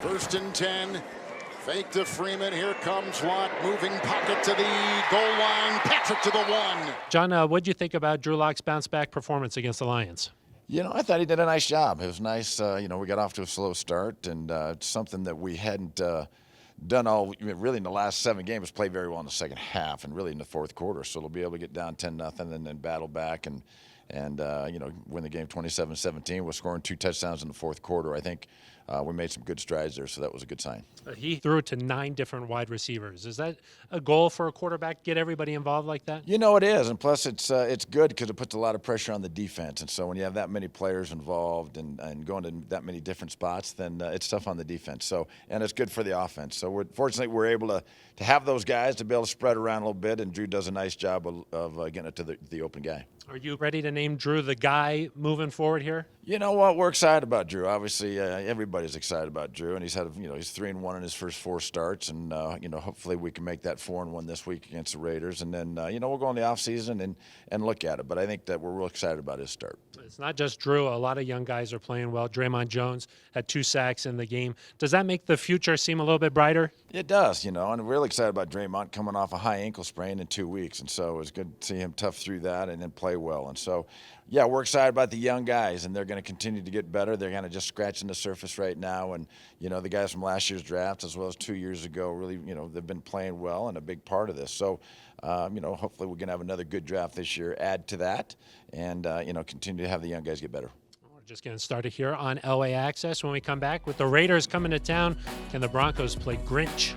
First and 10. Fake to Freeman. Here comes Watt. Moving pocket to the goal line. Patrick to the one. John, what did you think about Drew Lock's bounce-back performance against the Lions? I thought he did a nice job. It was nice. We got off to a slow start, and it's something that we hadn't done really in the last 7 games. Played very well in the second half and really in the fourth quarter. So they'll be able to get down 10-0 and then battle back and win the game 27-17. We're scoring 2 touchdowns in the fourth quarter. I think we made some good strides there, so that was a good sign. He threw it to 9 different wide receivers. Is that a goal for a quarterback, get everybody involved like that? It is, and plus it's good because it puts a lot of pressure on the defense. And so when you have that many players involved and going to that many different spots, then it's tough on the defense. So, and it's good for the offense. So fortunately we're able to have those guys to be able to spread around a little bit, and Drew does a nice job of getting it to the open guy. Are you ready to name Drew the guy moving forward here? You know what? We're excited about Drew. Obviously, everybody's excited about Drew, and he's had, he's 3-1 in his first 4 starts, and hopefully we can make that 4-1 this week against the Raiders, and then we'll go in the offseason and look at it. But I think that we're real excited about his start. It's not just Drew. A lot of young guys are playing well. Draymond Jones had 2 sacks in the game. Does that make the future seem a little bit brighter? It does, and we're really excited about Draymond coming off a high ankle sprain in 2 weeks, and so it was good to see him tough through that and then play well. And so, yeah, we're excited about the young guys, and they're going to continue to get better. They're kind of just scratching the surface right now, and the guys from last year's draft as well as 2 years ago really, they've been playing well and a big part of this. So, hopefully we're going to have another good draft this year, add to that, and continue to have the young guys get better. We're just getting started here on Elway Access. When we come back, with the Raiders coming to town, can the Broncos play Grinch?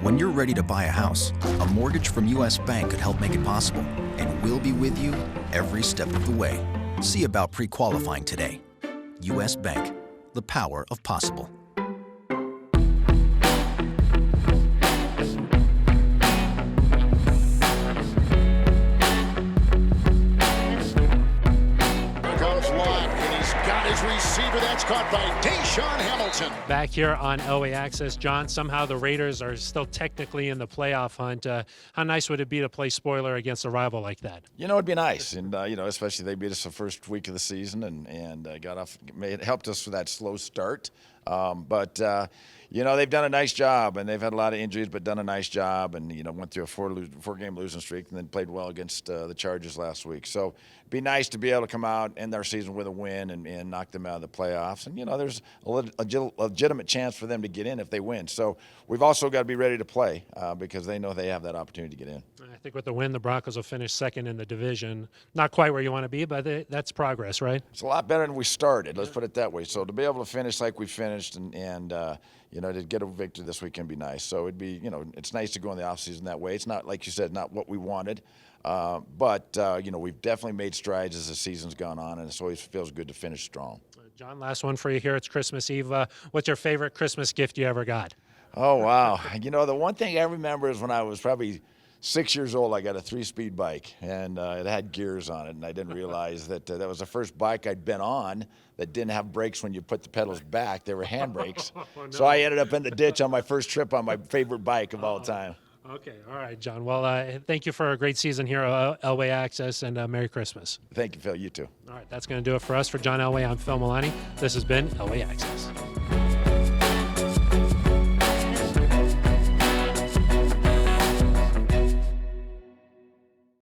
When you're ready to buy a house, a mortgage from U.S. Bank could help make it possible, and we'll be with you every step of the way. See about pre-qualifying today. U.S. Bank, the power of possible. Receiver that's caught by Deshaun Hamilton. Back here on Elway Access, John, somehow the Raiders are still technically in the playoff hunt. How nice would it be to play spoiler against a rival like that? It'd be nice, and especially they beat us the first week of the season and helped us with that slow start. But they've done a nice job, and they've had a lot of injuries, but done a nice job, and went through a 4-game losing streak, and then played well against the Chargers last week. So it'd be nice to be able to come out, end their season with a win, and knock them out of the playoffs. And there's a legitimate chance for them to get in if they win. So we've also got to be ready to play because they know they have that opportunity to get in. I think with the win, the Broncos will finish second in the division. Not quite where you want to be, but that's progress, right? It's a lot better than we started. Let's put it that way. So to be able to finish like we finished and to get a victory this week can be nice. So it'd be, it's nice to go in the offseason that way. It's not, like you said, not what we wanted. But we've definitely made strides as the season's gone on, and it always feels good to finish strong. John, last one for you here. It's Christmas Eve. What's your favorite Christmas gift you ever got? Oh, wow. The one thing I remember is when I was probably 6 years old, I got a 3-speed bike, and it had gears on it, and I didn't realize that that was the first bike I'd been on that didn't have brakes when you put the pedals back. They were hand brakes. Oh, no. So I ended up in the ditch on my first trip on my favorite bike of all time. Okay. All right, John. Well, thank you for a great season here at Elway Access, and Merry Christmas. Thank you, Phil. You too. All right. That's going to do it for us. For John Elway, I'm Phil Milani. This has been Elway Access.